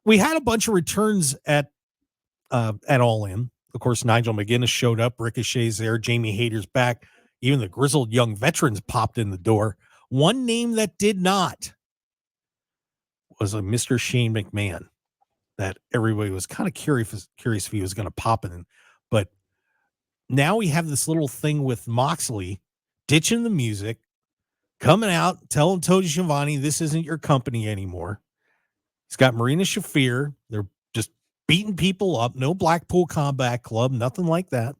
we had a bunch of returns at All In. Of course, Nigel McGuinness showed up. Ricochet's there. Jamie Hayter's back. Even the grizzled young veterans popped in the door. One name that did not was a Mr. Shane McMahon that everybody was kind of curious if he was going to pop in. But now we have this little thing with Moxley ditching the music, coming out, telling Tony Schiavone, this isn't your company anymore. He's got Marina Shafir. They're just beating people up. No Blackpool Combat Club, nothing like that.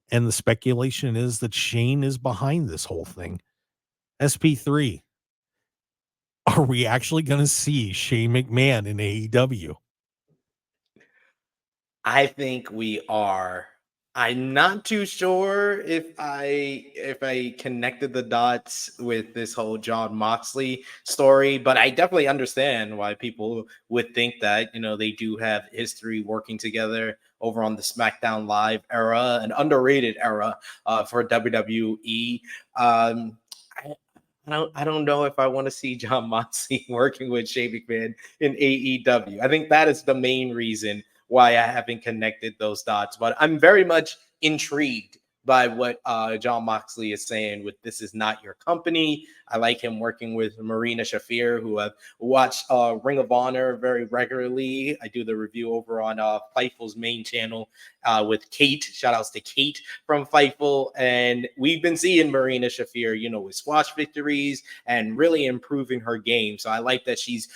And the speculation is that Shane is behind this whole thing. SP3. Are we actually going to see Shane McMahon in AEW? I think we are. I'm not too sure if I connected the dots with this whole John Moxley story, but I definitely understand why people would think that, they do have history working together over on the SmackDown Live era, an underrated era for WWE. I don't know if I want to see John Moxley working with Shane McMahon in AEW. I think that is the main reason why I haven't connected those dots. But I'm very much intrigued by what John Moxley is saying with this is not your company. I like him working with Marina Shafir, who I've watched Ring of Honor very regularly. I do the review over on Fightful's main channel with Kate. Shout outs to Kate from Fightful. And we've been seeing Marina Shafir, with squash victories and really improving her game. So I like that she's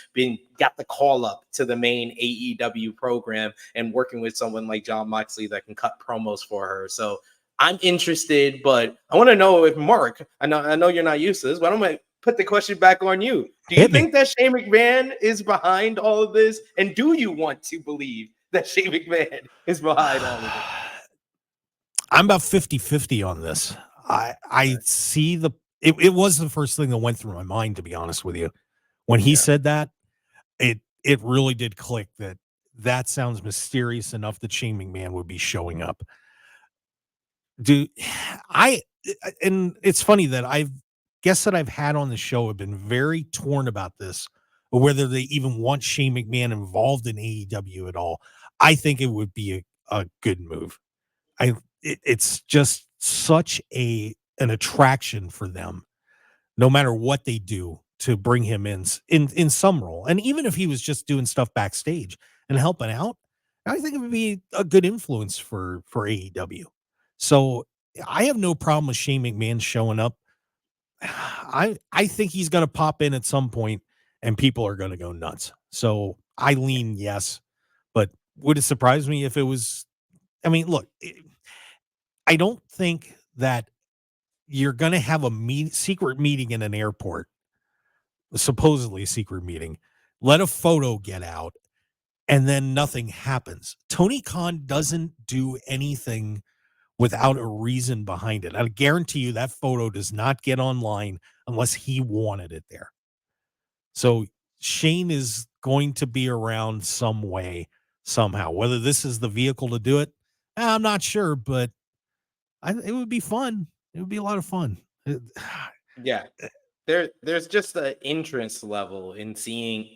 got the call up to the main AEW program and working with someone like John Moxley that can cut promos for her. So I'm interested, but I want to know if Mark, I know you're not used to this, but I'm going to put the question back on you. Do you think that Shane McMahon is behind all of this? And do you want to believe that Shane McMahon is behind all of this? I'm about 50-50 on this. I see it was the first thing that went through my mind, to be honest with you. When he said that, it really did click that sounds mysterious enough that Shane McMahon would be showing up. And it's funny that guests that I've had on the show have been very torn about this, or whether they even want Shane McMahon involved in AEW at all. I think it would be a good move. It's just such an attraction for them, no matter what they do, to bring him in some role. And even if he was just doing stuff backstage and helping out, I think it would be a good influence for AEW. So I have no problem with Shane McMahon showing up. I think he's going to pop in at some point and people are going to go nuts. So I lean yes, but would it surprise me if it was? I mean, look, I don't think that you're going to have a secret meeting in an airport, supposedly a secret meeting, let a photo get out, and then nothing happens. Tony Khan doesn't do anything without a reason behind it. I guarantee you that photo does not get online unless he wanted it there. So Shane is going to be around some way, somehow. Whether this is the vehicle to do it, I'm not sure, but it would be fun. It would be a lot of fun. Yeah. There's just an interest level in seeing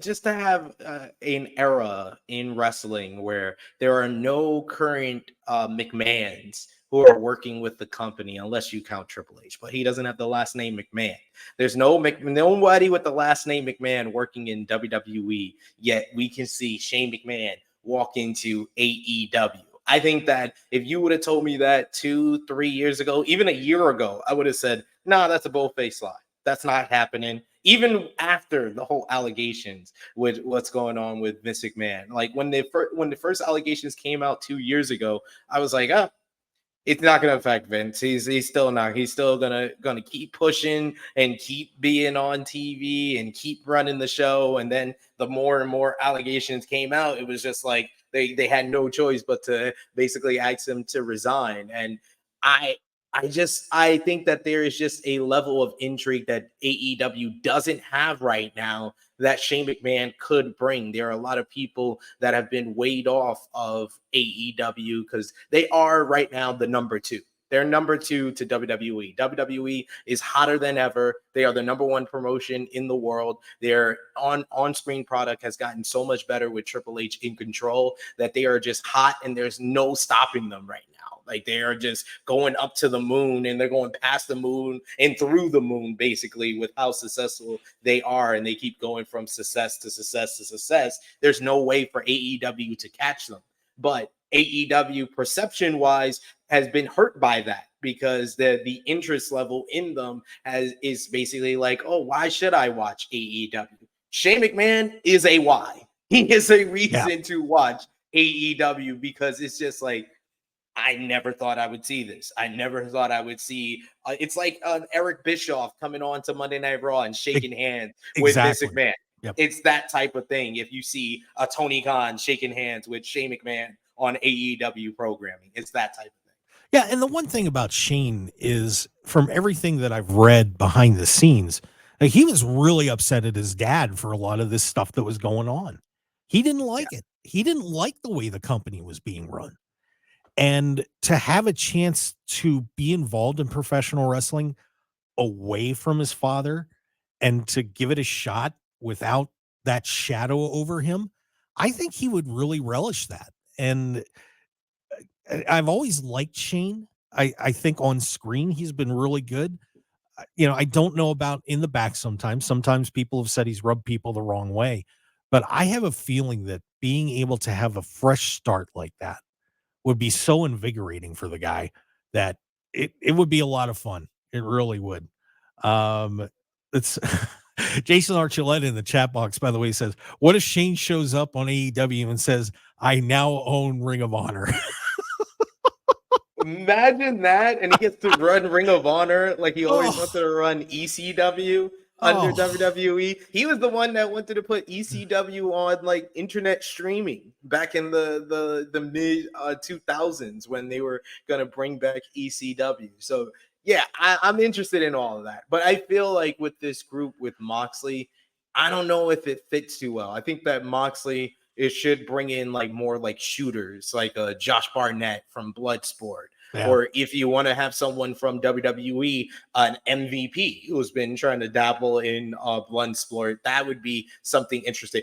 just to have an era in wrestling where there are no current McMahons who are working with the company, unless you count Triple H, but he doesn't have the last name McMahon. There's nobody with the last name McMahon working in WWE, yet we can see Shane McMahon walk into AEW. I think that if you would have told me that 2-3 years ago, even a year ago, I would have said, nah, that's a bold-faced lie. That's not happening. Even after the whole allegations with what's going on with Vince McMahon. Like when the first allegations came out 2 years ago, I was like, it's not going to affect Vince. He's still not. He's still gonna keep pushing and keep being on TV and keep running the show. And then the more and more allegations came out, it was just like they had no choice but to basically ask him to resign. And I think that there is just a level of intrigue that AEW doesn't have right now that Shane McMahon could bring. There are a lot of people that have been weighed off of AEW because they are right now the number 2. They're number 2 to WWE. WWE is hotter than ever. They are the number 1 promotion in the world. Their on-screen product has gotten so much better with Triple H in control that they are just hot, and there's no stopping them right now. Like, they are just going up to the moon, and they're going past the moon and through the moon, basically, with how successful they are. And they keep going from success to success to success. There's no way for AEW to catch them. But AEW, perception-wise, has been hurt by that, because the interest level in them is basically like, oh, why should I watch AEW? Shane McMahon is a why. He is a reason to watch AEW, because it's just like, I never thought I would see this. I never thought I would see. It's like Eric Bischoff coming on to Monday Night Raw and shaking hands with Vince McMahon. Yep. It's that type of thing. If you see a Tony Khan shaking hands with Shane McMahon on AEW programming, it's that type of thing. Yeah, and the one thing about Shane is, from everything that I've read behind the scenes, he was really upset at his dad for a lot of this stuff that was going on. He didn't like it. He didn't like the way the company was being run. And to have a chance to be involved in professional wrestling away from his father and to give it a shot without that shadow over him, I think he would really relish that. And I've always liked Shane. I think on screen he's been really good. I don't know about in the back sometimes. Sometimes people have said he's rubbed people the wrong way. But I have a feeling that being able to have a fresh start like that would be so invigorating for the guy that it would be a lot of fun. It really would. It's Jason Archuleta in the chat box, by the way, says, what if Shane shows up on AEW and says, I now own Ring of Honor? Imagine that. And he gets to run Ring of Honor like he always wanted to run ECW under WWE. He was the one that wanted to put ECW on like internet streaming back in the mid 2000s when they were going to bring back ECW. So yeah, I'm interested in all of that. But I feel like with this group with Moxley, I don't know if it fits too well. I think that Moxley, it should bring in like more like shooters, like Josh Barnett from Bloodsport. Yeah. Or if you want to have someone from WWE, an MVP who's been trying to dabble in Bloodsport, that would be something interesting.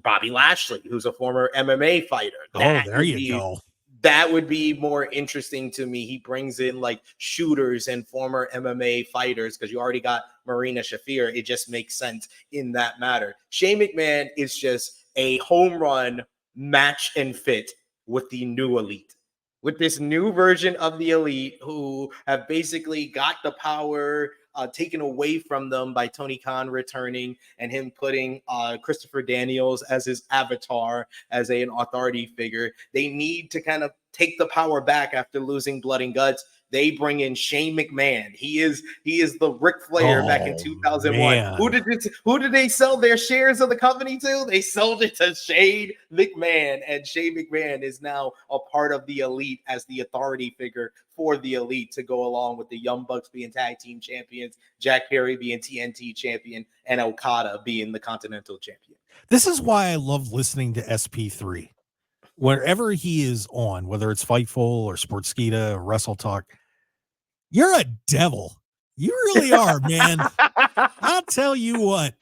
Bobby Lashley, who's a former MMA fighter. There you go. That would be more interesting to me. He brings in like shooters and former MMA fighters, because you already got Marina Shafir. It just makes sense in that matter. Shane McMahon is just a home run match and fit with the new elite. With this new version of the elite, who have basically got the power taken away from them by Tony Khan returning and him putting Christopher Daniels as his avatar, as an authority figure. They need to kind of take the power back after losing Blood and Guts. They bring in Shane McMahon. He is the Ric Flair back in 2001. Man. Who did they sell their shares of the company to? They sold it to Shane McMahon, and Shane McMahon is now a part of the elite as the authority figure for the elite, to go along with the Young Bucks being tag team champions, Jack Perry being TNT champion, and Okada being the Continental champion. This is why I love listening to SP3. Wherever he is on, whether it's Fightful or Sportskeeda or Wrestle Talk, you're a devil. You really are, man. I'll tell you what.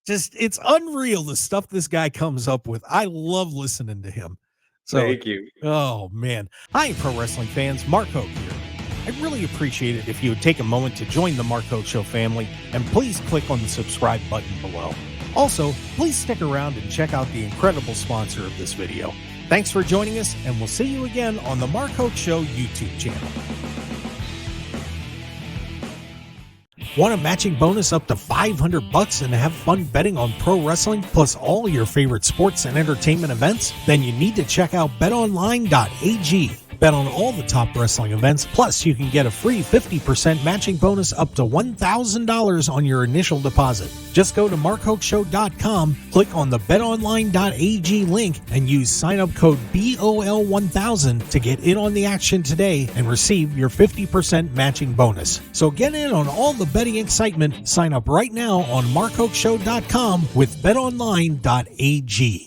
Just, it's unreal the stuff this guy comes up with. I love listening to him. So, thank you. Oh, man. Hi, pro wrestling fans. Mark Hoke here. I'd really appreciate it if you would take a moment to join the Mark Hoke Show family, and please click on the subscribe button below. Also, please stick around and check out the incredible sponsor of this video. Thanks for joining us, and we'll see you again on the Mark Hoke Show YouTube channel. Want a matching bonus up to $500 and have fun betting on pro wrestling plus all your favorite sports and entertainment events? Then you need to check out betonline.ag. Bet on all the top wrestling events, plus you can get a free 50% matching bonus up to $1,000 on your initial deposit. Just go to markhokeshow.com, click on the betonline.ag link, and use sign-up code BOL1000 to get in on the action today and receive your 50% matching bonus. So get in on all the betting excitement. Sign up right now on markhokeshow.com with betonline.ag.